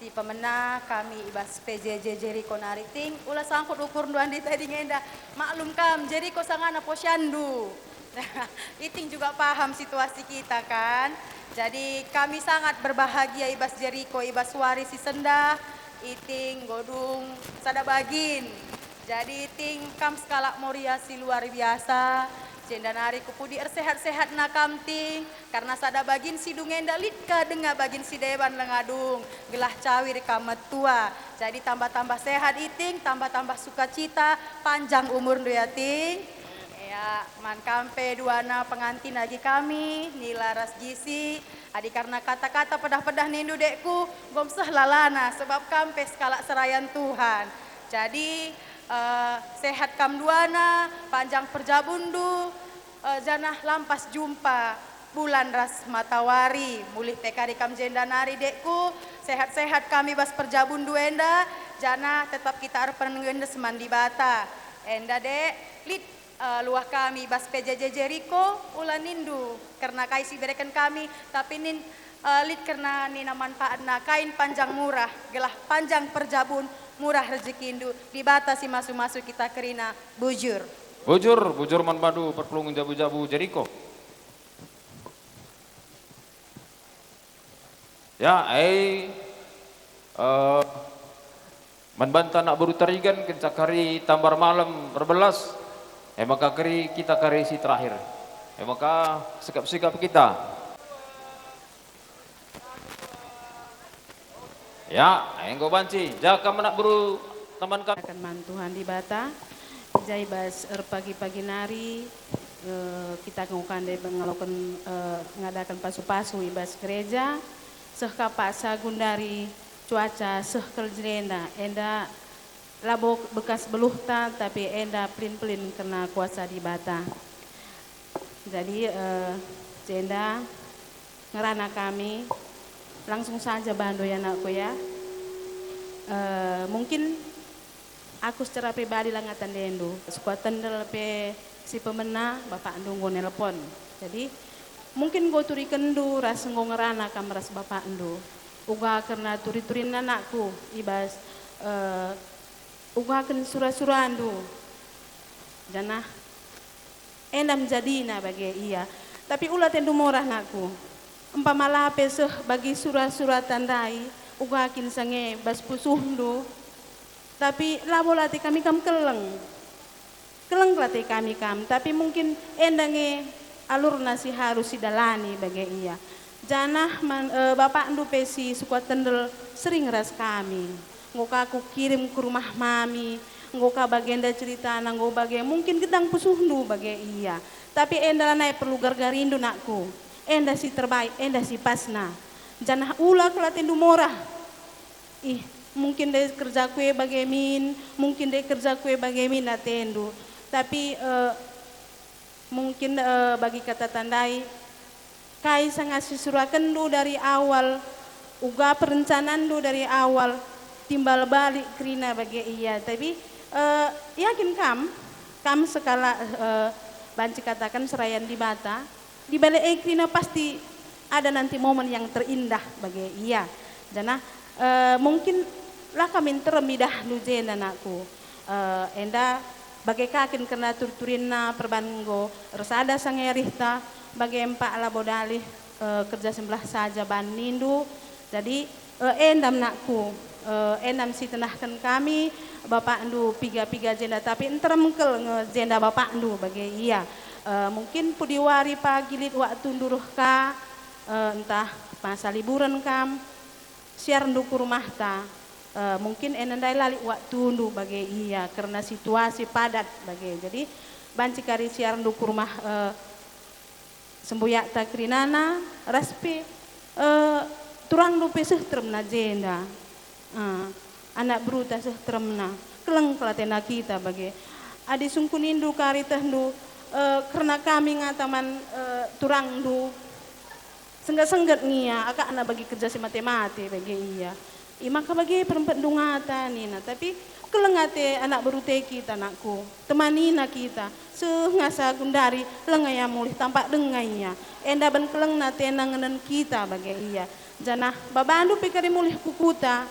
si pemenang kami ibas PJJ Jericho nariting ulah sangkut ukur duan di tadi ngenda maklum kam Jericho sangana posyandu. Iting juga paham situasi kita kan. Jadi kami sangat berbahagia ibas Jericho ibas waris si senda iting godung sadabagin. Jadi iting kam skala moria si luar biasa. Jenda nari kupudi sehat-sehat na kamting karena sada bagin si dungenda litka denga bagin si dewan lengadung gelah cawir kamet tua jadi tambah-tambah sehat iting tambah-tambah sukacita panjang umur ya ting ya man kampe duana pengantin lagi kami Nila Rasjisi adi karena kata-kata pedah-pedah nindu dekku gomseh lalana sebab kampe skala serayan Tuhan jadi sehat kam duana, panjang perjabundu, janah lampas jumpa bulan ras matawari, mulih PKD kam jenda nari dekku, sehat-sehat kami bas perjabundu enda, jana tetap kita arpan ngenda semandi bata, enda dek, lit luah kami bas PJJ Jericho, ulan nindu, karena kaisi berikan kami, tapi nin lit karena nina manfaat na kain panjang murah, gelah panjang perjabun, murah rezeki indu dibatasi masuk-masuk kita kerina bujur man madu perpelungun jabu-jabu Jericho ya man banta nak baru tarigan kencakari tambar malam berbelas maka kari kita kari si terakhir maka sikap-sikap kita ya, engkau banci, jaka menak buru teman kami. Akan mantuhan di bata, jai bas pagi-pagi nari, kita ngadakan pasu-pasu ibas gereja, seh kapak sagundari cuaca seh kerjena, enda labo bekas beluhta tapi enda pelin-pelin kena kuasa di bata. Jadi jenda ngerana kami langsung saja bantu ya anakku ya. Mungkin aku secara pribadi lah ngatan dendu. Suka tendel pe si pemenang bapak nunggu nelpon. Jadi mungkin gue turi kendu ras ngerana kam ras bapak ndu. Uga karena turi-turin anakku ibas uga ken surah-surah ndu. Janah endam jadina bagi iya. Tapi ulah tendu morah anakku. Empamala peseh bagi surah-surah tandai ugakin sange bas pusuhndo tapi labo lati kami kam keleng lati kami kam tapi mungkin endange alur nasi harus sidalani bagi iya janah bapak ndu pesi suka tendel sering ras kami ngoka aku kirim ke rumah mami ngoka bagenda cerita nanggo bagian mungkin gedang pusuhndo bagi iya tapi endalana perlu gargarindo nakku enda si terbaik, enda si pasna. Janah ulah kelatin dumorah. Mungkin dia kerja kue bagaimana, mungkin dia kerja kue bagaimana tendu. Tapi mungkin bagi kata tandai, kai sangat sisurakan du dari awal, uga perencanaan du dari awal, timbal balik kerina bagi iya. Tapi yakin kam sekala banci katakan serayan di bata. Di balik ekrina pasti ada nanti momen yang terindah bagi iya. Jana mungkin lah kami teremidah nujen anakku. Enda bagai kakin kena turturina perbanggo resada sangerihta bagai empak labodali kerja sebelah saja ban nindu. Jadi endam nakku endam si tenahkan kami bapak ndu piga-piga jenda tapi enteremkel ngejenda bapak ndu bagi iya. Mungkin pudiwari pagi lit waktu nduruh ka entah masa liburan kam siar nduku rumah ta mungkin enandai lali waktu ndu bagi iya karena situasi padat bagi jadi banci kari siar nduku rumah sembuyak ta krinana raspi turang ndu peseh tremna jenda anak bruta seh tremna keleng kelatena kita bagi adi sungkunindu kari teh ndu karena kami ngataman turang du senggat-senggat ngia akak anak bagi kerja si mati-mati bagi iya maka bagi perempat dungata nina tapi kelengate anak berute kita anakku temanina kita sengasa gundari lengaya mulih tampak dengainya enda ben keleng nate nanganan kita bagi iya Janah babandu pikari mulih kukuta.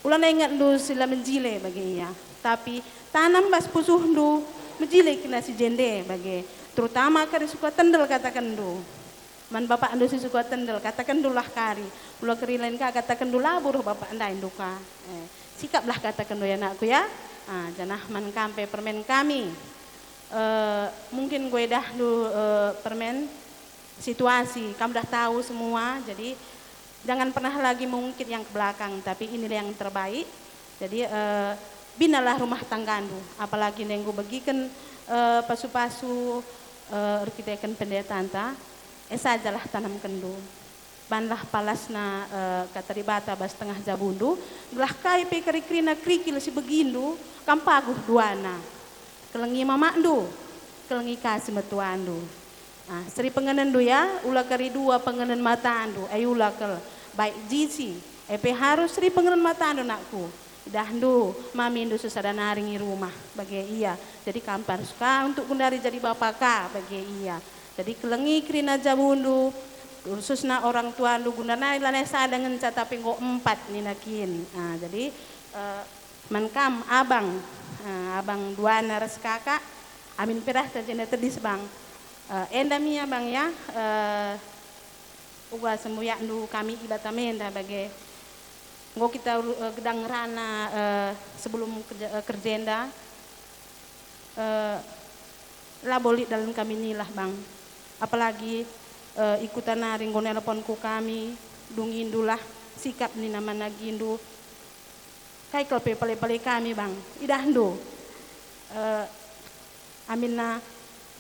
Ulan ingat du sila menjile bagi iya. Tapi tanam bas pusuh du menjile kena si jende bagi. Terutama kari suka tendel katakan du. Man bapak andu si suka tendel katakan du lah kari. Ulah kari lain ka katakan du labur bapak anda induka. Sikaplah katakan du ya anakku ya. Janah man kampe permen kami. Mungkin gue dah du permen situasi, kamu dah tahu semua, jadi jangan pernah lagi mengungkit yang ke belakang, tapi inilah yang terbaik. Jadi binalah rumah tanggandu, apalagi nenggu bagikan pasu-pasu kita pendetaan ta, sajalah tanam kendu. Banlah palasna kataribata bas tengah jabundu, belah kai pe kari-krina krikil si begindu, kampaguh duana. Kelengi mamakdu, kelengi kasih metuandu. Seri pengenan du ya, ulah kari dua pengenan mata andu, ulah kel baik jisi, harus seri pengenan mata andu nakku. Dah du, mami du susada naringi rumah bagi iya. Jadi kampar suka untuk kundari jadi bapak ka bagi iya. Jadi kelengi krina jabundu, khususnya orang tua andu gundana ilane sadangan tapi nggo 4 ninakin. Jadi mankam abang, abang duana res kakak, amin perah tajena tedis bang. Endamia bang ya, uga semuyak nu kami ibatamenda bagi nggo kita gedang rana sebelum kerjenda lah boleh dalam kami nilah bang, apalagi ikutan naring nggo nelponku kami dungindulah sikap ni nama nagindu kai kelpe pale-pale kami bang idahndu aminna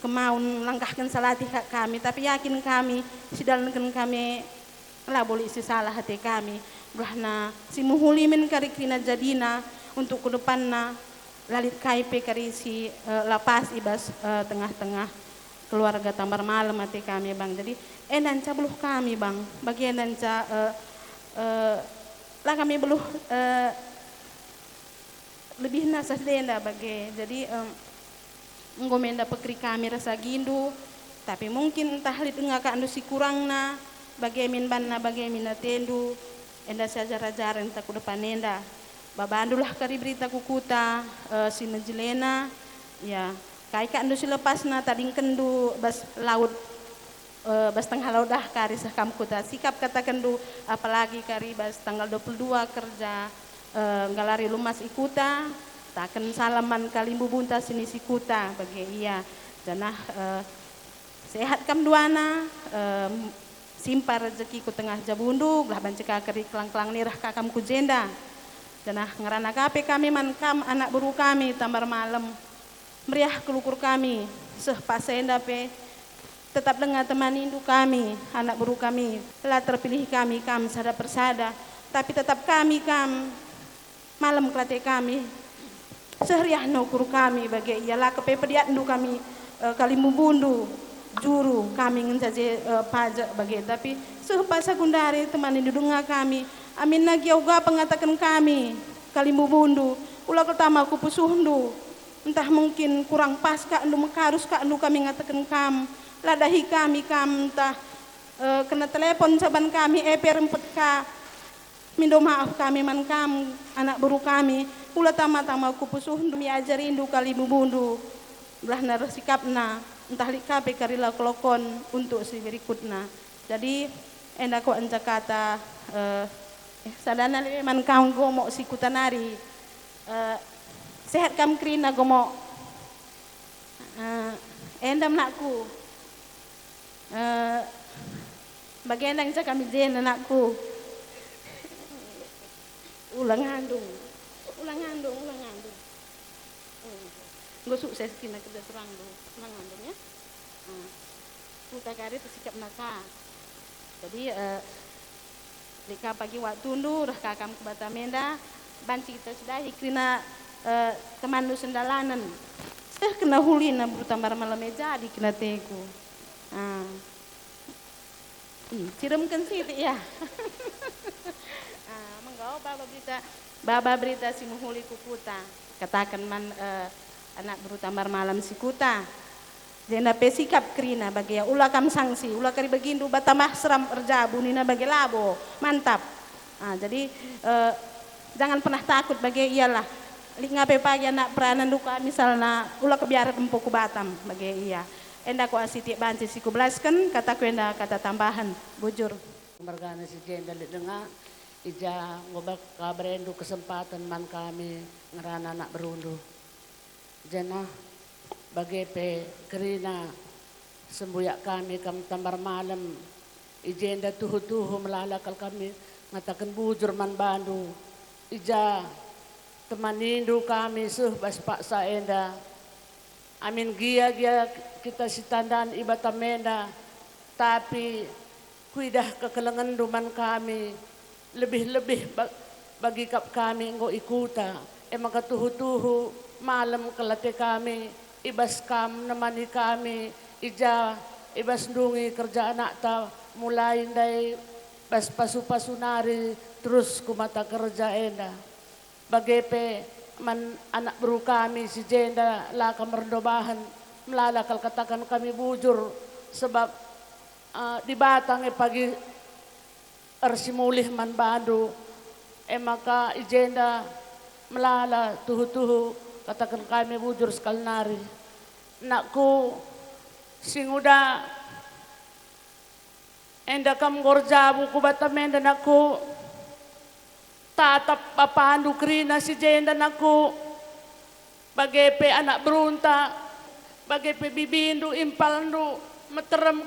kemaun langkahkan salati kami, tapi yakin kami sidalankan kami lah boleh isi salah hati kami bahna si muhulimin kari krina jadina untuk ke depanna lalit kaipe kari si lapas ibas tengah-tengah keluarga tambar malam hati kami bang. Jadi endan ca beluh kami bang, bagian dan ca lah kami beluh lebih nasas denda bagi. Jadi ngomenda pekri kami rasa gindu, tapi mungkin entah lit engak andu si kurangna bagi min banna bagi mina tendu enda saja rajaran tak ku depan enda babandulah kari berita kukuta si menjelena ya kai ka andu si lepasna tading kendu bas laut bas tengah laut dah kari sakam kuta sikap kata kendu apalagi kari bas tanggal 22 kerja galari lumas ikuta takkan salaman kalimbu bunta sini sikuta bagi iya janah sehat kam duana simpar rezeki ku tengah jabundu belah banceka keri kelang-kelang nirah kakam ku jenda janah ngerana kape kami man kam anak buru kami tambar malam meriah kelukur kami seh pasenda pe tetap dengar teman indu kami anak buru kami telah terpilih kami kam sada persada tapi tetap kami kam malam kelate kami sehriah no kuru kami bagi ialah kepepediat ndu kami kalimbu bundu juru kami ngencaje pajak bagi tapi sehpa sagundari teman indu dengar kami amin nagi uga pengatakan kami kalimbu bundu ulah pertama ku pusuhndu entah mungkin kurang pas ka ndu mekarus ka ndu kami ngatakan kam ladahi kami kam entah kena telepon saban kami rempet ka mindo maaf kami man kam anak buru kami ulah tama-tama ku pusuh demi ajari indu kali bubundu belah nar sikapna entah likape karila kelokon untuk si berikutna jadi enda ko anja kata sadana man kam gomo si kutanari sehat kam krina gomo endam nakku bagian yang kami jen anakku ulang ngandung gue sukses kena kerja terang do ulang ngandung ya kita kari tersikap naka jadi jika pagi waktu ndu dah kakam ke Batamenda banci kita sudah ikrina teman lu sendalanan kena hulina bertambar malam meja di kena teku ciremkan sih ya menggau baba berita si muhuli kukuta katakan man anak bertambar malam si kuta Jenda pe sikap krina bagi ya ulah kam sanksi, ulah kari begindu batamah seram erjabu nina bagi labo, mantap. Jadi jangan pernah takut bagi iyalah. Lik ngape pagi anak peranan duka misalnya ulah kebiaran empuk ku Batam bagi iya. Enda ku asiti banci siku belaskan kata ku enda kata tambahan bujur. Mergana si jenda dengar ija ngobak kabrendu kesempatan man kami ngerana anak berundu. Jena bagi pe kerina sembuyak kami kam tambar malam ijenda tuhu-tuhu melalakal kami ngatakan bujur man bandu ija temanindu kami bas pak saenda amin gia kita sitandan ibatamenda tapi kuidah kekelengan duman kami lebih-lebih bagi kami ngo ikuta emang tuhu-tuhu malam kelate kami ibas kam nemani kami ija ibas dungi kerja anak ta mulai dari bas pasu-pasunari terus kumata kerja enda bagepe man anak beru kami si jenda laka merdobahan melalakal katakan kami bujur sebab di Batang pagi ersimulih man bandu maka ijenda melala tuhu-tuhu katakan kami bujur sekali nari. Nakku singuda enda kam gorjabu ku batamenda nakku tatap papandu krina si jenda nakku bagepe anak berunta bagepe bibindu impaldu meterem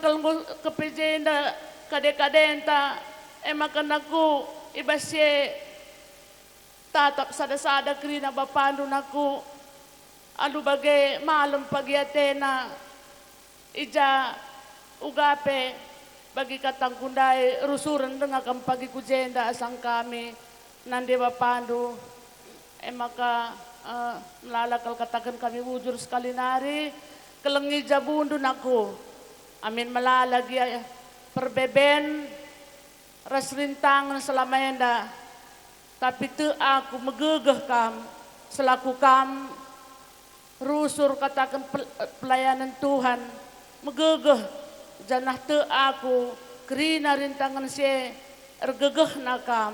ke pejenda kade-kadenta emakan nakku ibasye tatap sada-sada krina bapandu naku alu bagai malam pagi atena ija ugape bagi katang kundai rusuran dengan kam pagi kujenda asang kami nande bapandu maka melalakal katakan kami wujur sekali nari kelengi jabundu naku amin melalagi perbeben ras rintangan selama enda tapi tu aku megegeh kam selaku kam rusur katakan pelayanan Tuhan megegeh janah tu aku kerina rintangan sie ergegeh nakam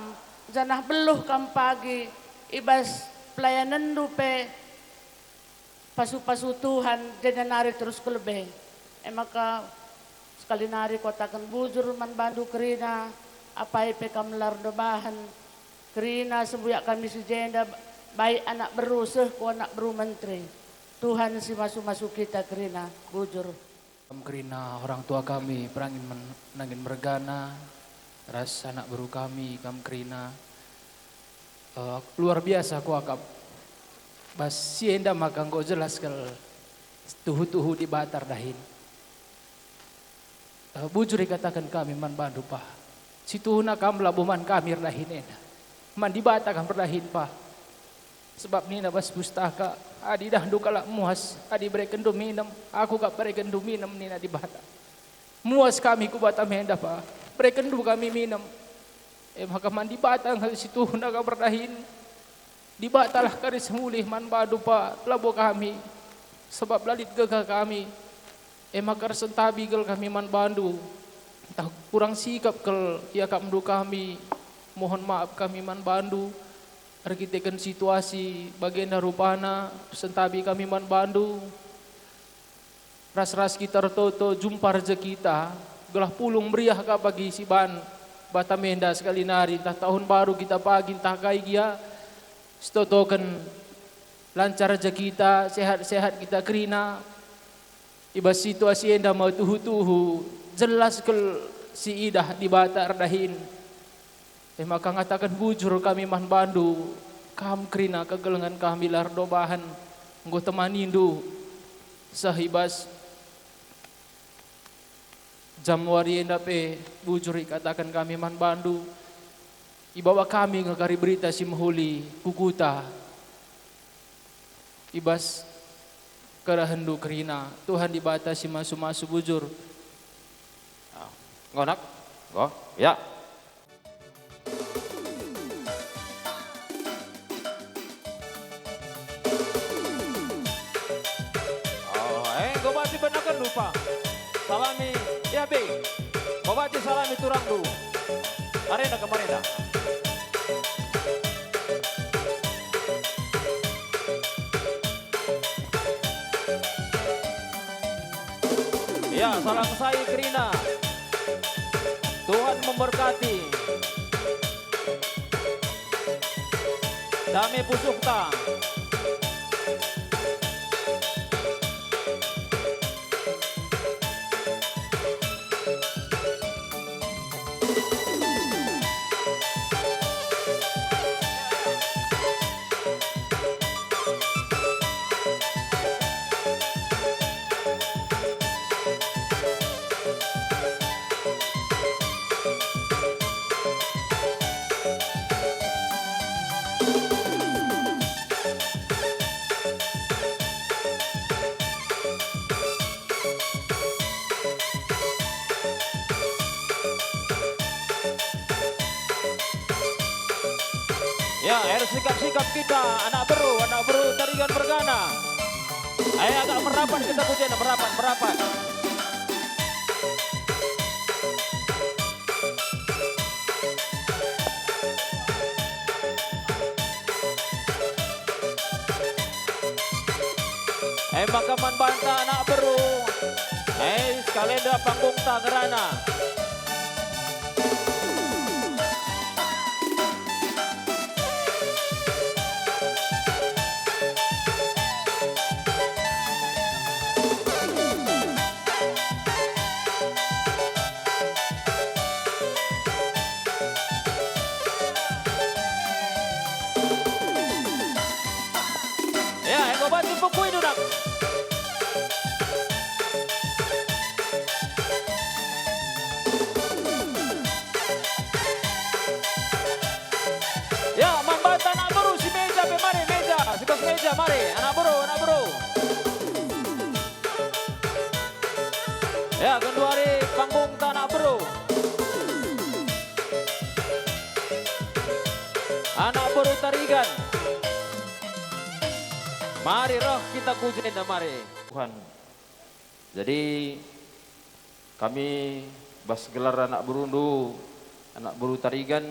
janah beluh kam pagi ibas pelayanan dupe pasu-pasu Tuhan jadi nari terus kelebih maka sekali nari kotakan bujur man bandu kerina apa ipe kam lardobahan kerina sembuyak kami sejenda baik anak berusuh ku anak beru menteri Tuhan si masuk-masuk kita kerina bujur kerina orang tua kami perangin menangin mergana ras anak beru kami kam kerina luar biasa ku akap bas sienda maka engkau jelas kal tuhu-tuhu di batar dahin bujur dikatakan kami man bandu pa situhuna kam labuman kami dahin ena man di bata kam berdahin pa sebab nina bas pustaka adi dah kalak muas adi bereken minum aku gak bereken minum nina di bata muas kami ku bata menda pa bereken kami minum maka man di bata ngal situhuna kam berdahin di bata lah kari semulih man badu pa labo kami sebab lalit gagah kami maka sentabi gel kami man bandu entah kurang sikap kel ya kam kami mohon maaf kami man bandu arkiteken situasi bagian rupana sentabi kami man bandu ras-ras kita toto jumpa rezeki kita gelah pulung meriah ka bagi si ban batamenda sekali nari entah tahun baru kita pagi entah kai gia stotoken lancar rezeki kita sehat-sehat kita kerina ibas situasi enda mau tuhu-tuhu jelas kel si idah di bata ardahin maka ngatakan bujur kami man bandu kam kerina kegelengan kami lardobahan nggo temanindu sahibas Januari enda pe bujur katakan kami man bandu ibawa kami ngakari berita si mahuli kukuta ibas kerahendu kerina Tuhan dibatasi masu-masu bujur ngonak go ya go masih benakan salami, ya be. Bawa salami turang dulu. Arena kemarin dah. Ya, salam saya Krina. Tuhan memberkati. Dami pusukta. Ya, air sikap-sikap kita, anak beru tarigan bergana. Ayo agak merapat kita pujian, merapat. Makaman banta anak beru. Sekalian dah panggung Tangerana. Bantu pukui dudak. Ya, membanta anak baru si meja, mari meja, sikap meja, mari anak baru. Ya, kedua hari panggung tanah baru. Anak baru tarigan. Mari roh kita pujian dan mari Tuhan. Jadi kami bas gelar anak berundu, anak beru tarigan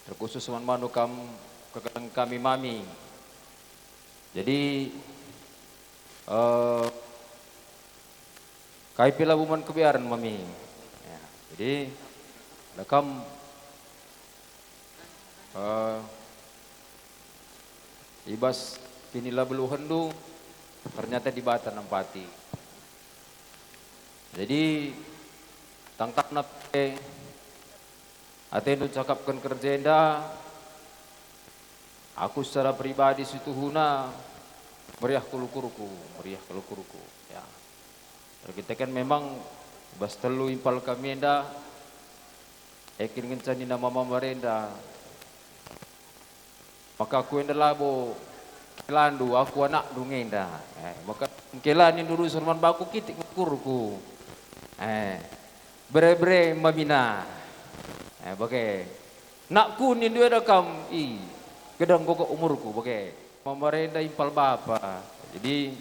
terkhusus manu kekadang kami mami. Jadi kai pelabuman kebiaran mami. Ya, jadi lekam ibas Pinilah beluhan du, ternyata di Batan Nampati. Jadi tangtak nape, atenu cakapkan kerja enda, aku secara pribadi situ huna meriah kelukuruku. Ya, kita kan memang bas telu impal kami enda, ekin ngencani nama mama renda, maka aku enda labo. Kelandu aku anak dungenda, maka kelani dulu surman baku kitik kurku, bre mamina, bagai nak kunin dua rekam gedang gokok umurku, bagai memerintah impal bapa, jadi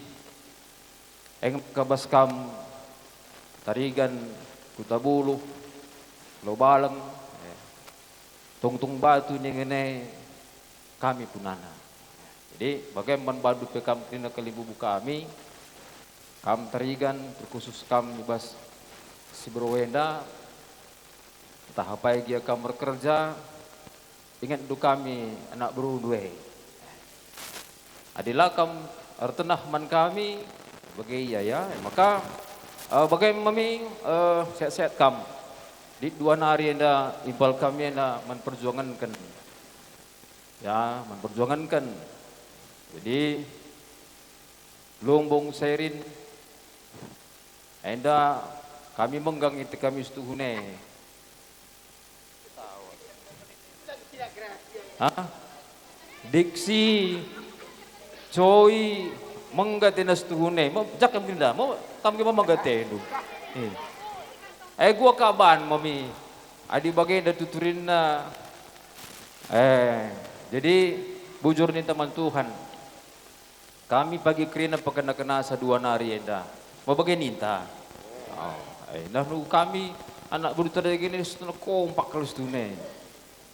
kabas kam tarigan kutabulu, lobalang, tung batu nengene kami punana. Jadi bagaimana bantu ke kam kena kelibubu kami, kam tarigan terkhusus kam bas si berwenda, entah apa yang kam bekerja, ingat du kami anak berundue. Adilah kam artenah man kami, bagai ya, maka bagaimana mami sehat-sehat kam, di dua hari anda impal kami anda memperjuangkan, ya memperjuangkan. Jadi lumbung serin enda kami menggang itu kami setuhune. Diksi coy menggate nas tuhune mo jak kami dah mo kami menggate du. Gua kaban mami adi bagai dah tuturin na jadi bujur ni teman Tuhan. Kami pagi kerina pakana kena sa dua nari enda. Mau bagai ninta. Oh, nah nu kami anak beruta dari gini setengah kompak kalau setune.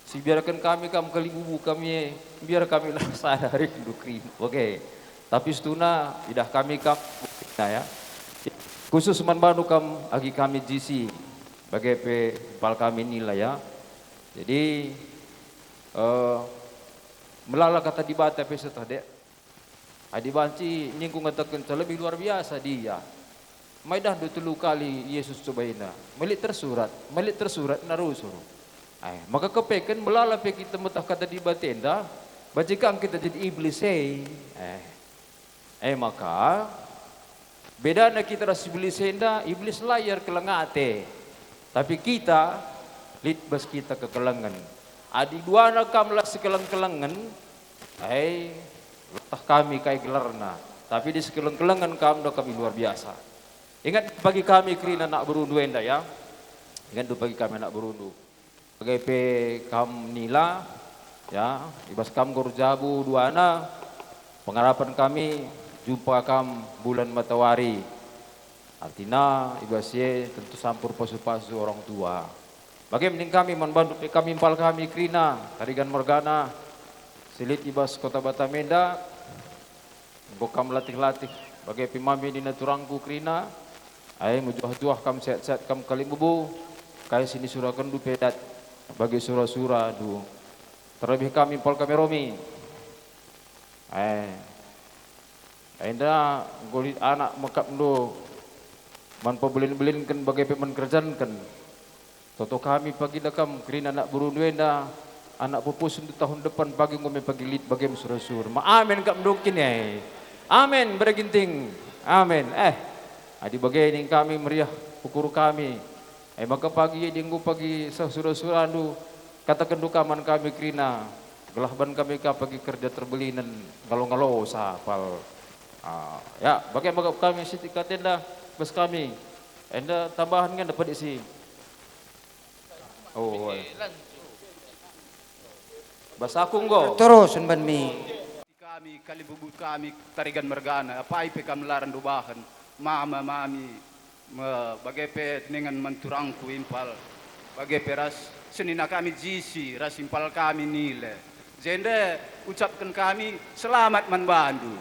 Si biarkan kami kali bubu kami biar kami lah sadari dukri. Oke. Tapi setuna idah kami nah ya. Khusus man banu agi kami GC bagai pal kami nilai ya. Jadi melala kata dibata pesa tadi. Adi banci nyingkung katakan lebih luar biasa dia. Maidah 20 kali Yesus cobaina. Melik tersurat narusur. Maka kepekan melala pe kita metah kata di batenda, bajikan kita jadi iblis maka beda na kita ras iblis iblis layar kelengate. Tapi kita litbas kita kekelangan. Adi dua na kamlah sekelang-kelangan, latah kami kay gelarna. Tapi di sekelang-kelangan kami luar biasa. Ingat bagi kami krina nak berundu enda ya. Ingat tu bagi kami nak berundu. Bagai pe kam nila ya, ibas kam gorjabu duana. Pengharapan kami jumpa kam bulan matahari. Artinya ibas ye tentu sampur pasu-pasu orang tua. Bagi mending kami membantu kami impal kami krina tarigan morgana silit ibas kota Batamenda. Bokam latih-latih bagai pimami di naturangku krina. Mujuah-juah kam sehat-sehat kam kalimubu. Kaya sini surah kendu pedat bagi surah-surah du. Terlebih kami impal kami romi. Ainda golit anak mekap ndo man pabelin-belin kan bagai peman kerjaan kan. Toto kami pagi dakam krina anak berundu enda anak pupus untuk tahun depan pagi ngome pagi lit bagai surah-surah. Amin kap mdokin ya. Amin bereginting. Amin. Adi bagai ini kami meriah ukur kami. Maka pagi dinggu pagi surah-surah anu katakan dukaman kami krina. Gelahban kami pagi kerja terbelinan ngalo-ngalo sapal. Ya, bagai kami siti katenda bes kami. Enda tambahan kan dapat isi. Oh. Basakung go. Terus banmi. Kami kalibubu kami tarigan mergana apa ipe kami laran dubahan mama mami bagai pe dengan menturangku impal bagai peras senina kami jisi ras impal kami nile jende ucapkan kami selamat manbandu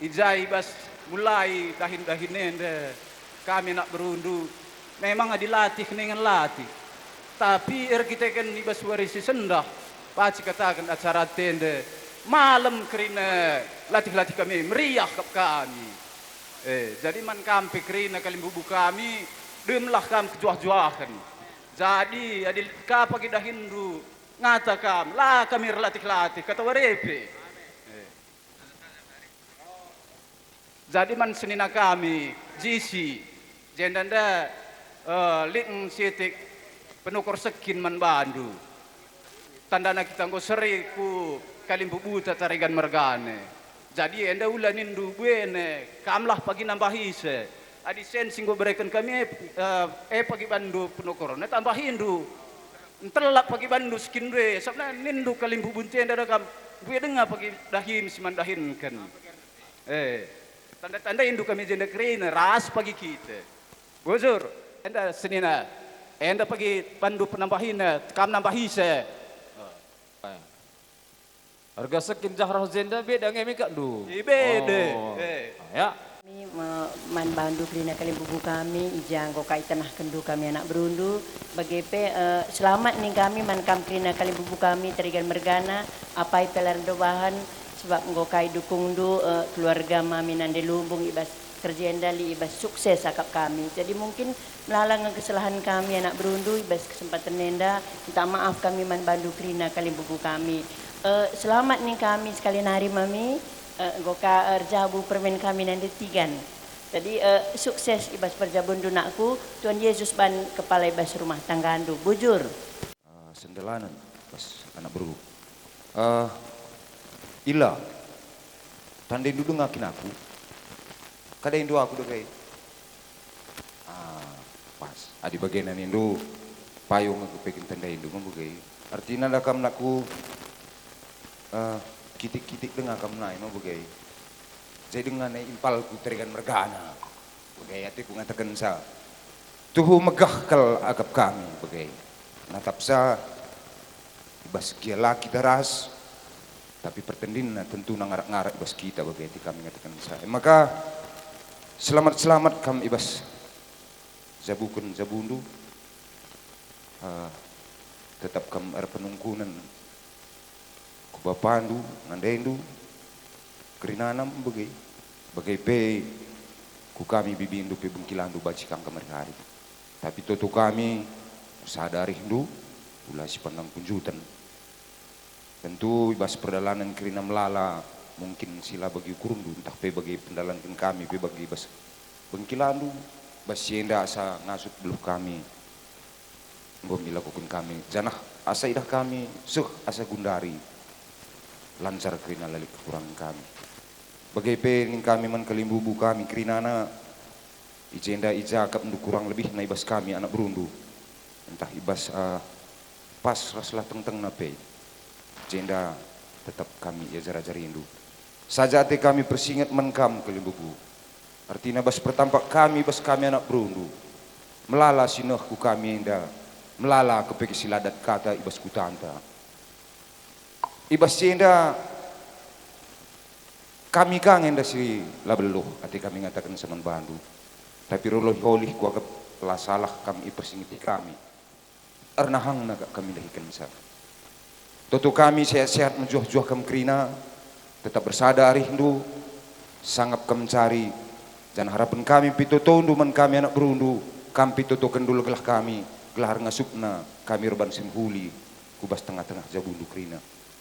ijai bas mulai dahin ende kami nak berundu memang dilatih dengan latih tapi kita kan ibas warisi sendah paci katakan acara tende malam kerina latih-latih kami meriah ke kami. Jadi man kampi kerina kalimbubu kami demlah kami kejuah-juahan. Jadi adil ka pagi dah Hindu ngata kam lah kami latih-latih kata warepe. Jadi man senina kami jisi jendanda ling sitik penukor sekin man bandu. Tandana kita nggo seriku kalimbubu tarigan mergane. Jadi enda ulah nindu buene kamlah pagi nambahise. Adi sen singgo berikan kami pagi bandu penukor. Ne tambah hindu. Entelak pagi bandu skin due. Sabna nindu kalimbubu enda kam gue dengar pagi dahin siman dahin kan. Tanda-tanda hindu kami jenda kerina ras pagi kita. Buzur enda senina. Enda pagi bandu penambahina kam nambahise. Harga sekin jahrah zenda beda ngemi kak du. Beda. Ya. Kami man bandu krina kalimbubu kami ijang ko kai tanah kendu kami anak berundu bagepe selamat nih kami man kam krina kalimbubu kami tarigan mergana apai pelar dobahan sebab nggo kai dukung du keluarga mami nande lumbung ibas kerja endali ibas sukses akap kami. Jadi mungkin melalang kesalahan kami anak berundu ibas kesempatan nenda minta maaf kami man bandu krina kalimbubu kami. Selamat nih kami sekali nari mami goka erjabu permen kami nanti tigan. Jadi sukses ibas perjabun dunakku Tuhan Yesus ban kepala ibas rumah tangga andu bujur. Sendelanan pas anak beru. Ila tanda duduk ngakin aku. Kada indu aku dokai. Pas adi bagian indu payung aku pekin tanda indu membukai. Artinya dah kam naku kitik-kitik dengan kam nai mau bagai. Jadi dengan impal ku terikan mergana. Bagai hati ku ngatakan sa. Tuhu megah kal agap kami bagai. Natap sa ibas kia laki daras. Tapi pertendin na tentu na ngarak-ngarak ibas kita bagai hati kami ngatakan sa. Maka selamat-selamat kami ibas zabukun zabundu. Tetap kam ar penungkunan kubapandu nandendu kerinanam bagai pe ku kami bibindu pe bengkilandu bacikang kamar hari tapi toto kami sadari hindu ulah si pandang kunjutan tentu ibas perdalanan kerinam lala mungkin sila bagi kurundu entah pe bagi pendalankan kami pe bagi ibas bengkilandu bas sienda asa ngasut beluh kami ngom dilakukan kami janah asa idah kami asa gundari lancar kerina lalik kekurangan kami bagai pening kami man kalimbubu kami kerinana ijenda ijakap ndu kurang lebih na ibas kami anak berundu entah ibas pas raslah teng-teng na pe jenda tetap kami ya jara-jari indu saja ate kami persingat man kam kalimbubu artinya bas pertampak kami bas kami anak berundu melala sinah ku kami indah melala kepeki siladat kata ibas kutanta ibas jenda kami kangen dah si labeluh ati kami ngatakan seman bandu tapi roloh holih ku agak lah salah kami persingiti kami ernahang naga kami dahikan sa toto kami sehat-sehat menjuah-juah kam kerina tetap bersadar rindu sangap kam mencari dan harapan kami pitoto man kami anak berundu kami pitoto kendul gelah kami gelar ngasupna kami reban simhuli kubas tengah-tengah jabundu krina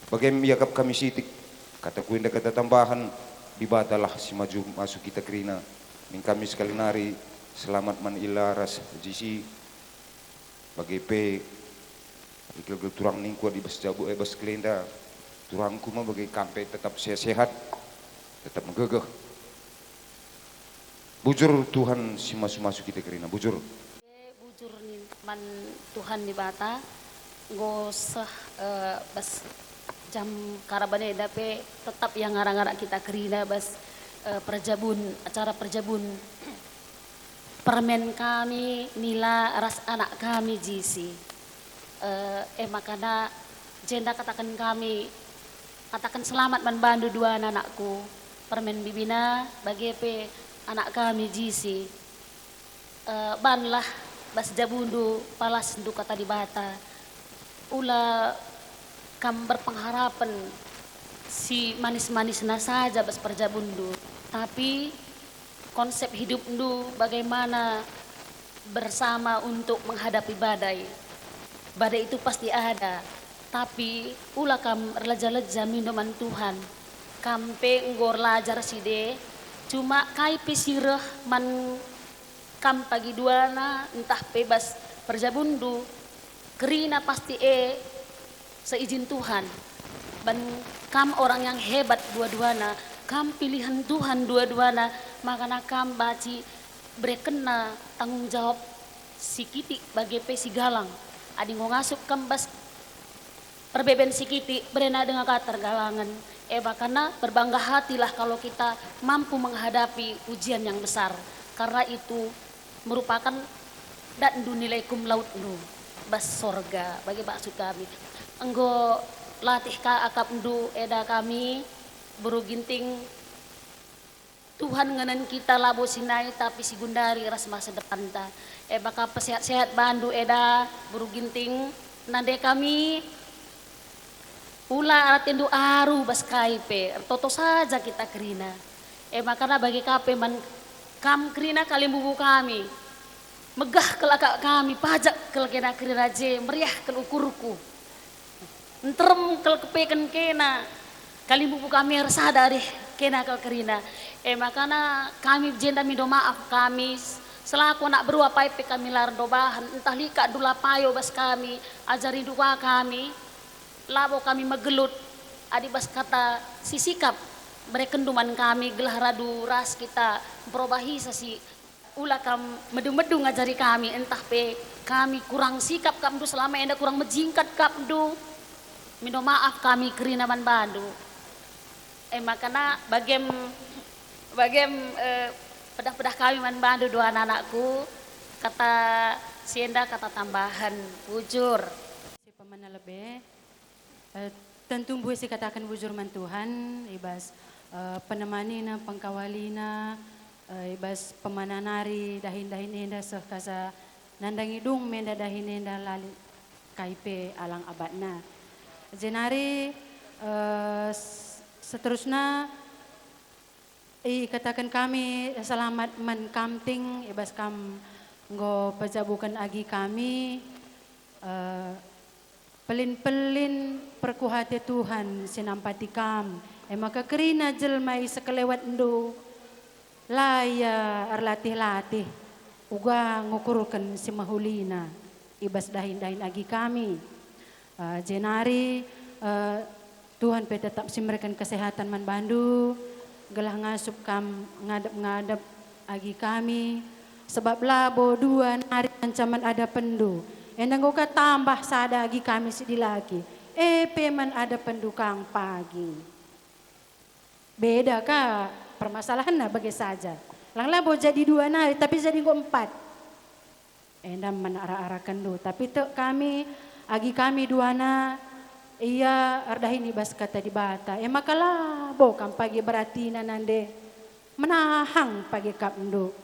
bagaimana yakap kami sitik kata kuinda kata tambahan dibatalah si maju masuk kita krina ning kami sekali nari selamat man ilaras jisi bagai pe ikil turang ningku di bas jabu bas kelenda turangku mah bagai kampe tetap sehat tetap megegeh bujur Tuhan si masuk kita krina bujur bujur nih man Tuhan di bata gosah bas jam karabane dape tetap yang ngarang-ngarang kita kerina bas acara perjabun permen kami nila ras anak kami jisi makanya jenda katakan selamat man bandu dua anakku permen bibina bagi pe anak kami jisi banlah bas jabundu palas ndu kata di bata ula kam berpengharapan si manis-manis saja bas perjabundu tapi konsep hidup ndu bagaimana bersama untuk menghadapi badai itu pasti ada tapi ula kam leja-leja minuman Tuhan kampe nggor lajar side cuma kai pisireh man kam pagi duana entah bebas perjabundu kerina pasti seizin Tuhan dan kam orang yang hebat dua-duana kam pilihan Tuhan dua-duana makanya kam baci berekena tanggung jawab si kiti bagi si galang adi ngasup kam bas perbeben si kiti berena dengan katar galangan karena berbangga hatilah kalau kita mampu menghadapi ujian yang besar karena itu merupakan dan nilai kum laut nu bas sorga bagi maksud kami enggo latih ka akap ndu eda kami buru ginting Tuhan ngenen kita labo sinai tapi si gundari ras masa depan ta baka pesehat-sehat bandu eda buru ginting nande kami ula aratindu aru bas kaipe toto saja kita kerina makanya bagi kape man kam kerina kalimbubu kami megah kelakak kami pajak kelakena keriraje meriah kelukurku entrem kel kepeken kena kalimbubu kami harus sadar kena kel kerina makanya kami jenda mido maaf kami selaku anak berua paipe kami lar dobahan entah lika dula payo bas kami ajari dua kami labo kami megelut adi bas kata si sikap berekenduman kami gelah radu ras kita berobahi sasi ula kam medu-medu ngajari kami entah pe kami kurang sikap kamdu selama enda kurang menjingkat kamdu minta maaf kami kerinaman bandu makanya bagem pedah-pedah kami man bandu dua anak-anakku. Kata sienda kata tambahan bujur. Si pemana lebih tentu bu si katakan bujur man Tuhan ibas penemanina pengkawalina ibas pemananari dahin-dahin enda seh kasa nandang hidung menda dahin enda lali KIP alang abadna. Jenari seterusnya katakan kami selamat man kamting ibas kam nggo pejabukan agi kami pelin-pelin perkuhati Tuhan sinampati kam maka kerina jelmai sekelewat endo laya arlatih-latih uga ngukurkan si mahulina ibas dahin-dahin agi kami jenari Tuhan pe tetap simrekan kesehatan man bandu gelah ngasup kam ngadap-ngadap agi kami sebab labo dua nari ancaman ada pendu endang goka tambah sada agi kami sidi lagi peman ada pendu kang pagi beda ka permasalahan na bagai saja lang labo jadi dua nari tapi jadi go empat endang menara-arakan do tapi te kami agi kami dua na iya ardahini bas kata di bata makala bo kam pagi berarti nande menahang pagi kapndo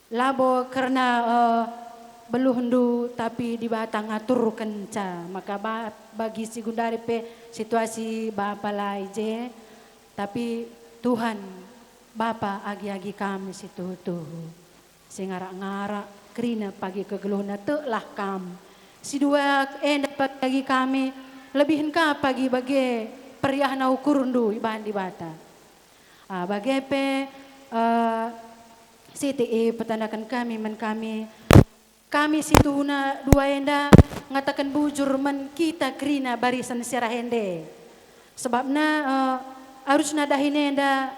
labo karena beluhundu tapi di bata ngatur kenca maka bagi si gundari pe situasi bapa lai je tapi Tuhan Bapa agi-agi kami situ tuh si ngarak-ngarak kerina pagi kegeluhna telah kam si dua dapat pagi kami lebihin ka pagi bagi periahna ukurundu ibahan di bata bagi pe CTE petandakan kami men kami situhuna dua enda ngatakan bujur men kita kerina barisan sirah hende sebabna harusna dahin enda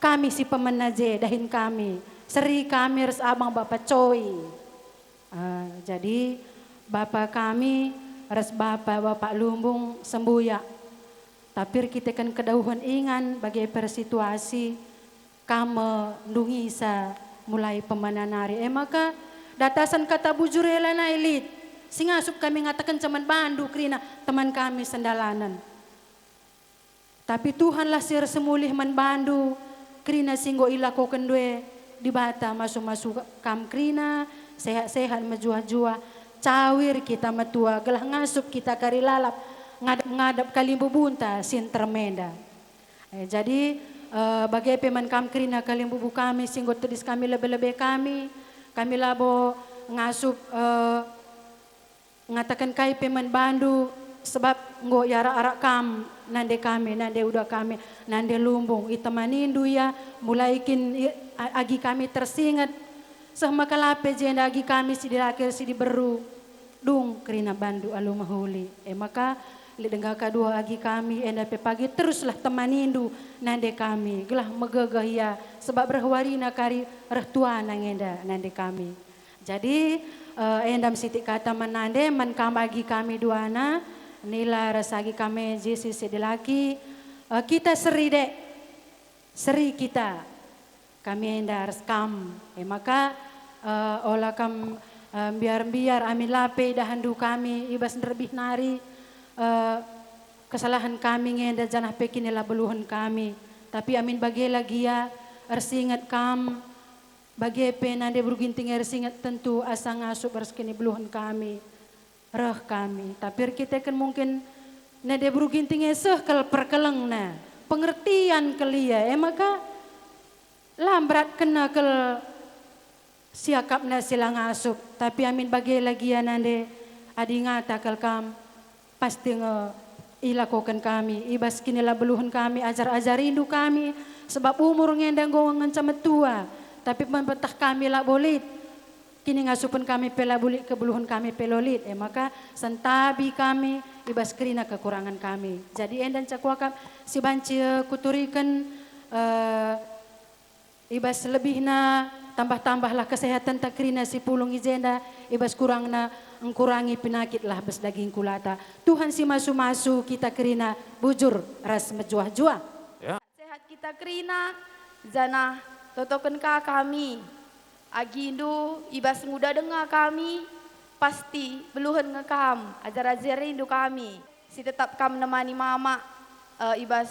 kami si pemenaje dahin kami seri kami res abang bapak coy jadi bapak kami res bapak lumbung sembuya tapi kita kan kedauhan ingan bagi persituasi kamu ndungisa mulai pemananari maka datasan kata bujur elana elit singasup kami ngatakan cuman bandu krina teman kami sendalanan tapi Tuhanlah sir semulih man bandu krina singgo ilako kendue di bata masuk-masuk kam krina sehat-sehat majua-jua cawir kita matua gelah ngasup kita kari lalap ngadap kalimbu bunta sintermenda jadi bagai peman kam krina kalimbu bu kami singgo tedis kami lebih-lebih kami labo ngasup ngatakan kai peman bandu sebab nggo yara-arak kam nande kami nande udah kami nande lumbung itamanindu ya mulaikin agi kami tersingat sehma kalape jenda agi kami si dilakir si diberu dung kerina bandu alu mahuli maka lidengga kedua agi kami enda pe pagi teruslah temanindu nande kami gelah megegah ya sebab berwarina kari rehtua nangenda nande kami jadi endam siti kata menande man kam agi kami duana nila rasagi kami jisi sedilaki kita seri dek seri kita kami enda res kam maka olah kam biar amin lape dahandu kami ibas nerbih nari kesalahan kami ngenda janah pekinela beluhan kami tapi amin bagi lagi ya ersingat kam bagi penande berginting ersingat tentu asa ngasup erskini beluhan kami reh kami tapi kita kan mungkin nade berginting seh kel perkeleng na pengertian kelia maka lambrat kena kel siakap na silang asup tapi amin bagi lagi ya nande adi ngata kel kam pasti ilakokan kami ibas kinila beluhan kami ajar-ajar rindu kami sebab umur ngendang gowang ngancamet tua tapi membetah kami lah bolit kini ngasupan kami pela bulik kebeluhan kami pelolit maka sentabi kami ibas kerina kekurangan kami jadi endan cakuakap si banci kuturikan ibas lebihna tambah-tambahlah kesehatan tak kerina si pulung izenda ibas kurangna ngkurangi penyakit lah bes daging kulata Tuhan si masu-masu kita kerina bujur ras mejuah-juah sehat kita kerina jana totoken ka kami. Agindu ibas muda dengar kami, pasti beluhan ngekam, ajar-ajar rindu kami. Si tetap kam nemani mama, ibas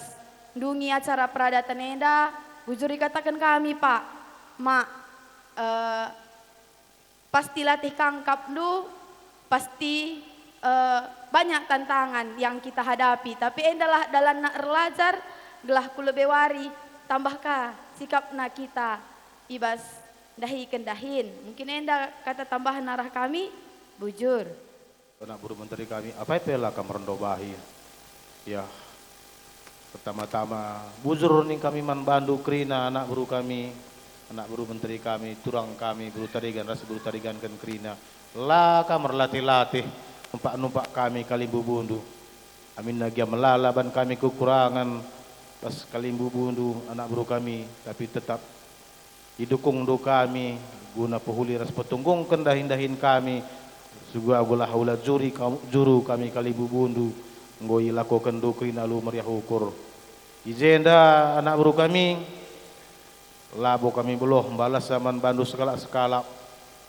dungi acara peradatan enda, bujur katakan kami Pak, Mak, pasti latih kangkap du, pasti banyak tantangan yang kita hadapi. Tapi endalah dalam nak relajar, gelah ku lebih wari, tambahkah sikap nak kita, ibas dahi kendahin. Mungkin enda kata tambahan arah kami, bujur. Anak buru menteri kami, apa itu lah kamar bahi? Ya, pertama-tama bujur nih kami man bandu krina anak buru kami, anak buru menteri kami, turang kami, buru tarigan, ras buru tarigan kan krina. Lah kamar latih-latih, numpak kami kalimbu bundu. Amin lagi melalaban kami kekurangan pas kalimbu bundu anak buru kami, tapi tetap didukung do kami guna pehuli ras petunggung kendahin-dahin kami. Sugua gula haula juru kami kalimbu bundu ngoi lakukan do krina lu meriah ukur. Izenda anak buru kami, labo kami beloh balas man bandu skala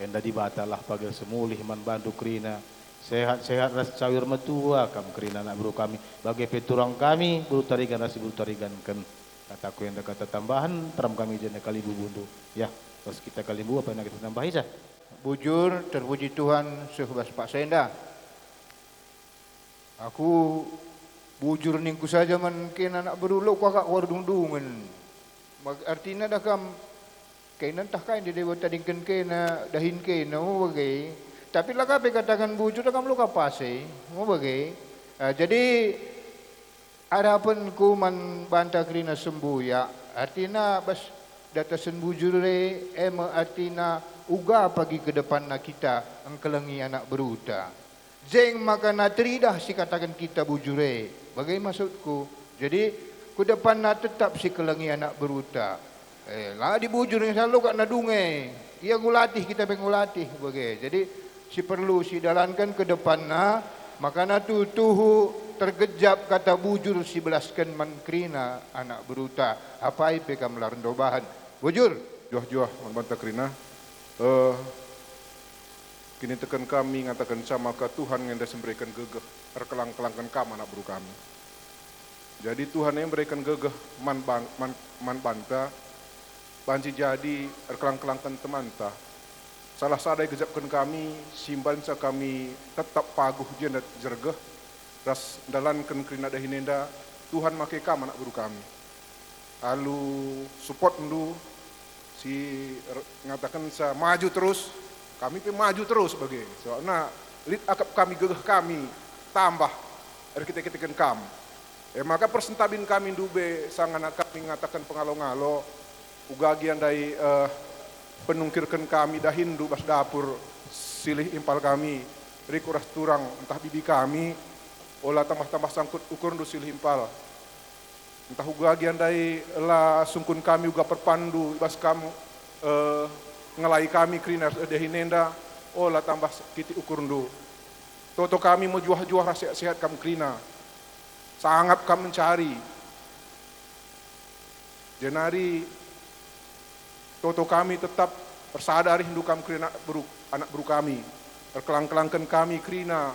enda dibatalah pagel semulih man bandu krina sehat-sehat ras cawir metua kam krina anak buru kami bagai peturang kami buru tarigan ras buru tarigan kan kataku yang kata tambahan teram kami jena kalimbu bundu ya pas kita kalimbu apa yang kita tambahi sah. Bujur terpuji Tuhan sehubas Pak Senda. Aku bujur ningku saja man kena anak beruluk kakak wardung-dungan. Artinya dah kam kena entah kain di dewa tadingkan kena dahin kena mau bagai. Tapi lah kape katakan bujur dah kam luka pase mau bagai. Jadi harapanku man bantah krina sembuh ya. Artinya bas data sen bujur artinya uga pagi ke depan nak kita engkelengi anak beruta. Jeng maka natridah si katakan kita bujure. Bagai maksudku. Jadi ke depan nak tetap si kelengi anak beruta. Lah di bujur yang selalu kat nadunge. Ia ngulatih kita pengulatih bagai. Jadi si perlu si dalankan ke depan na maka na tuhu tergejap kata bujur si belaskan mankrina anak beruta. Apa ipe kamlar dobahan. Bujur. Juah-juah membantah krina. Kini tekan kami ngatakan sama ke Tuhan yang dah memberikan gegeh erkelang-kelangkan kam anak buru kami. Jadi Tuhan yang memberikan gegeh man banta banci jadi erkelang-kelangkan temanta. Salah sadai gejapkan kami simban sa kami tetap paguh jendat jergeh ras dalankan krina dahinenda Tuhan make kam anak buru kami. Lalu support ndu si ngatakan sa maju terus, kami pe maju terus bagai. Soalnya lid akap kami gegeh kami tambah kita kam. Maka persentabin kami dube sang anak kami ngatakan pengalo-ngalo ugagian dari penungkirkan kami dah Hindu bas dapur silih impal kami rikuras turang entah bibi kami olah tambah-tambah sangkut ukur ndu silih impal. Entah ugagian dari la sungkun kami uga perpandu bas kamu ngelai kami krina dehinenda oh la tambah kiti ukurundu. Toto kami mau juah-juah sehat kamu krina. Sangat kami mencari. Jenari toto kami tetap bersadari hindu kami krina anak buru kami. Berkelang-kelangkan kami krina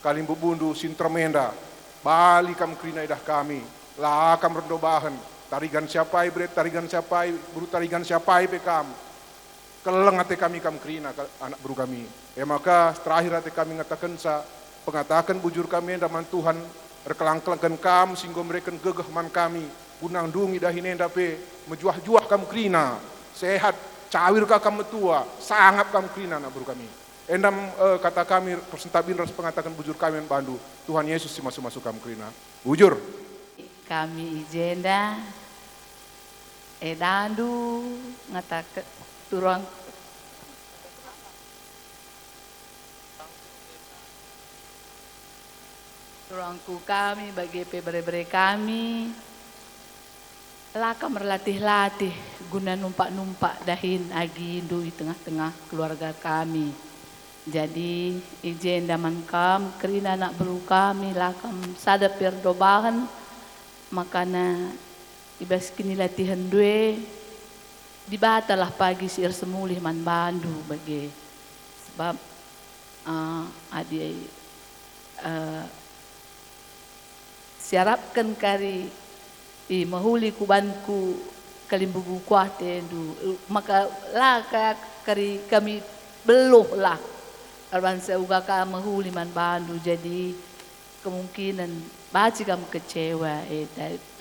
kalimbu bundu sintermenda. Bali kami krina idah kami. Lah kam rendobahan tarigan siapai bre tarigan siapai buru tarigan siapai pekam keleng ate kami kam krina anak buru kami maka terakhir ate kami ngatakan sa pengatakan bujur kami daman Tuhan rekelang-kelangkan kam singgo mereka gegeh man kami gunang dungi dahinenda pe mejuah-juah kam krina sehat cawir ka kam tua sangap kam krina anak buru kami endam kata kami persentabin ras pengatakan bujur kami bandu Tuhan Yesus si masuk-masuk kam krina bujur. Kami izenda edandu ngatak turang turangku kami bagi pebere-bere kami laka merlatih-latih guna numpak-numpak dahin agindu di tengah-tengah keluarga kami. Jadi izenda mankam kerina anak belu kami lakam sadap perdobahan makana ibas kini latihan due dibatalah pagi siir semulih man bandu bagi sebab adi siarapkan kari mahuli kubanku kalimbubu kuate du maka lah kari kami beluh lah arbansa uga ka mahuli man bandu jadi kemungkinan baci kamu kecewa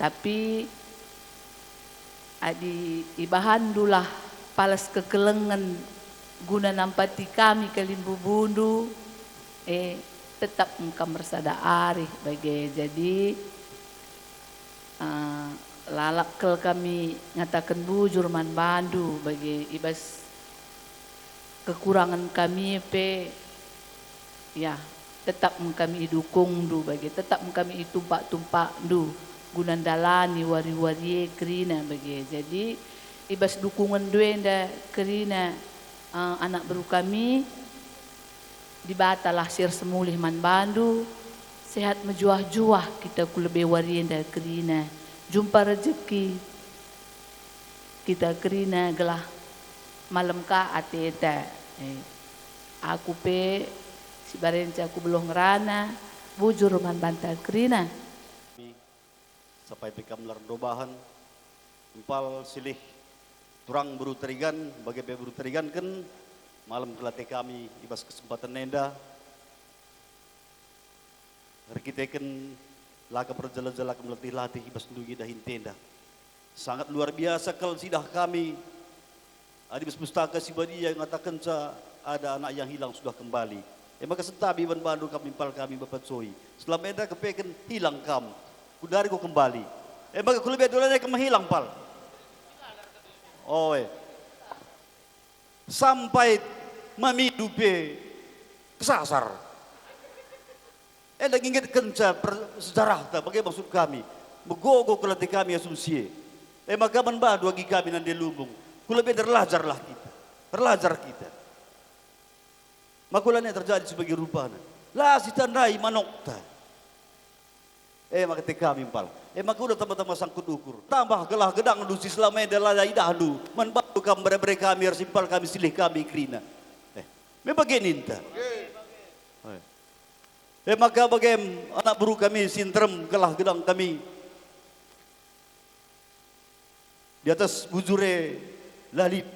tapi adi ibahan dulah palas kekelengan guna nampati kami kalimbu bundu tetap engkau bersada arih bagi jadi lalak kel kami ngatakan bujur man bandu bagi ibas kekurangan kami ya tetap kami dukung du bagi tetap kami tumpak du gunandalani wari-wari kerina bagi jadi ibas dukungan duenda kerina anak baru kami dibatalah sir semulih man bandu sehat mejuah-juah kita ku lebih warienda kerina jumpa rezeki kita kerina gelah malam ka ateta aku si barenca aku belum ngerana bujur man bantal kerina sampai pekam lardo bahan empal silih turang buru terigan bagi buru terigan kan malam kelatih kami ibas kesempatan nenda rekiteken laka berjalan-jalan melatih-latih ibas ndugi dahin tenda sangat luar biasa kalau sidah kami adibas pustaka si badia yang mengatakan ada anak yang hilang sudah kembali maka sentabi ban bandu kami impal kami bapak soi selama enda kepeken hilang kam kudari ko kembali maka kulebe dolanya kemah hilang pal sampai mami dupe kesasar enda ingat kenca sejarah ta bagai maksud kami megogo kelatih kami asumsi maka ban bandu bagi kami nan delubung kulebe terlajarlah kita makulanya terjadi sebagai rupana lah si tandai manokta maka kami impal maka udah tambah-tambah sangkut ukur tambah gelah gedang du si selama adalah idah du manbantu kami mereka kami harus impal kami silih kami krina begini ninta maka bagaim anak buru kami sintrem gelah gedang kami di atas bujure lalit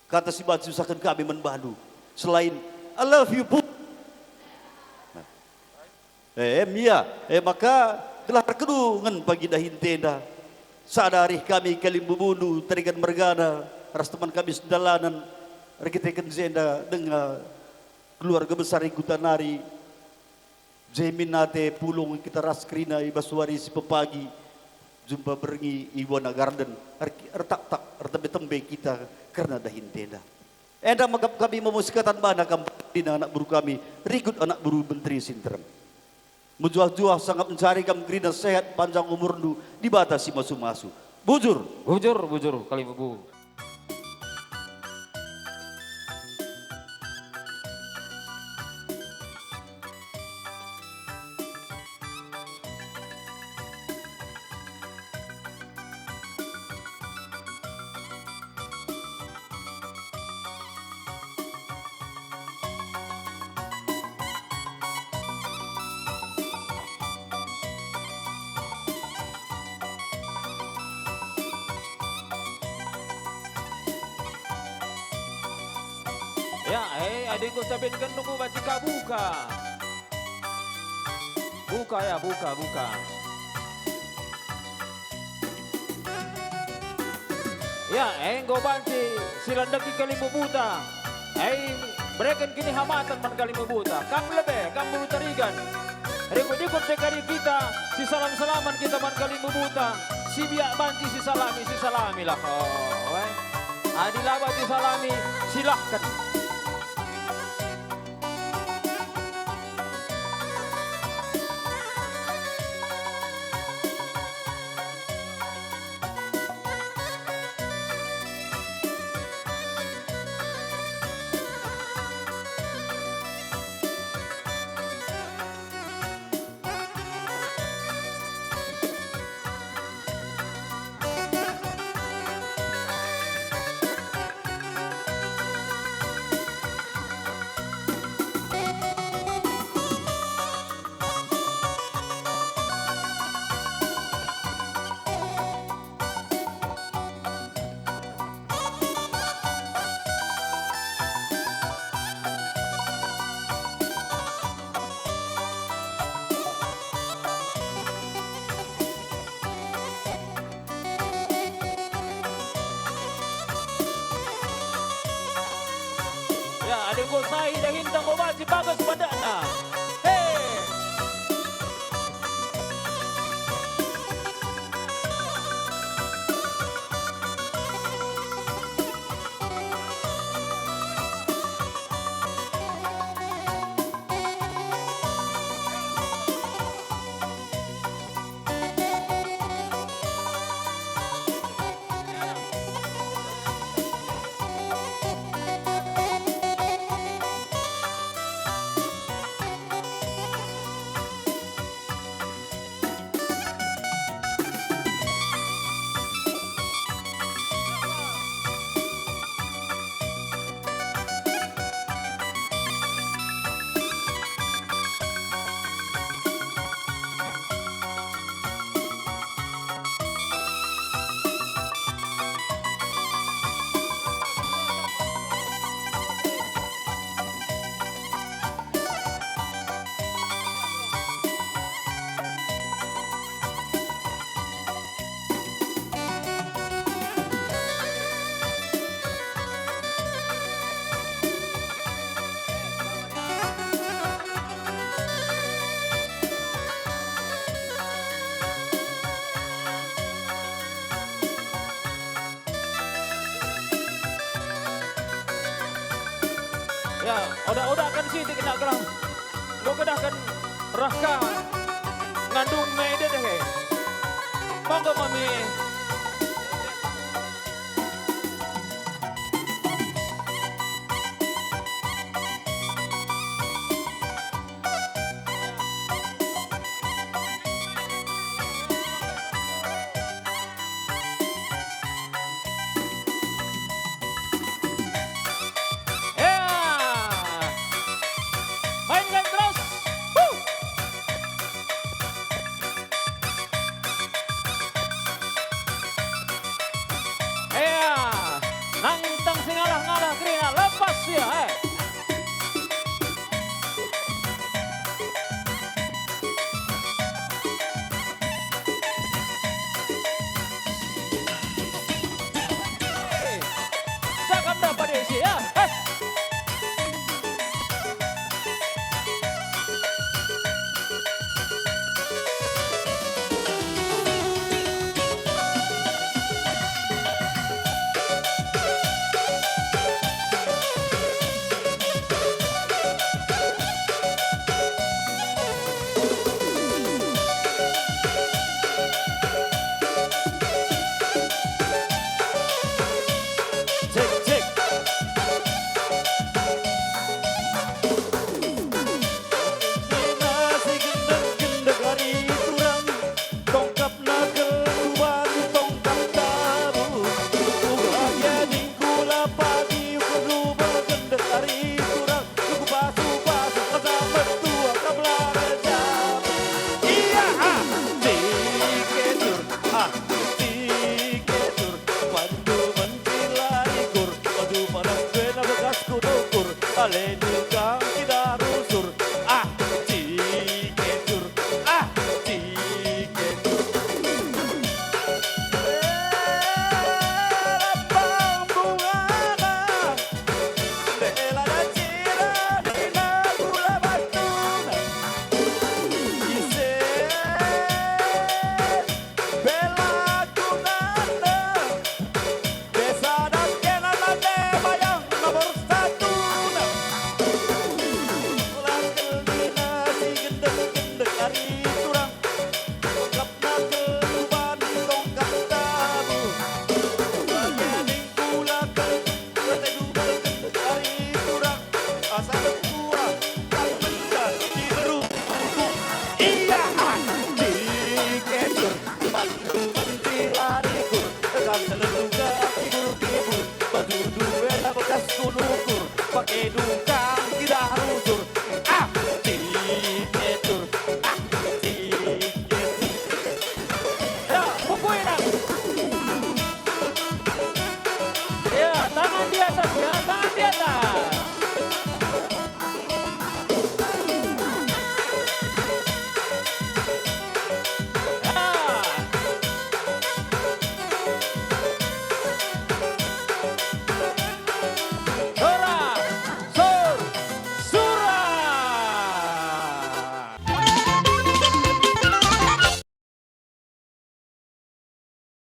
kata si batu susahkan kami menbadu selain I love you bu maka telah terkedungan pagi dahin tenda sadari kami kalimbu bundu terikan mergana ras teman kami sedalanan rekitekan zenda dengan keluarga besar ikutanari jeminate pulung kita ras krina ibaswari si pepagi jumpa berengi Iwana Garden retak-tak retembe-tembe kita karena dahin tenda enda maka kami memusikatan mana kami anak buru kami rikut anak buru menteri sinterem mujuah-juah sangat mencari kami gerina sehat panjang umur du dibatasi masu-masu bujur kali bubu Ya, adikku sabitkan nunggu bacika buka. Buka ya, buka. Ya, enggo banci silandaki kalimbu buta. Berikan kini hamatan man kalimbu buta. Kam lebe, kam bulu tarigan. Rikut-ikut sekali kita, si salam-salaman kita man kalimbu buta. Si biak banci si salami lah. Adilaba si salami, silahkan. Ko sai dah hintang obat si bagus padana. Hey. Ya, oda-oda kan sih kena kerang. Lo kedah kan raka ngandung meide deh. Monggo mami.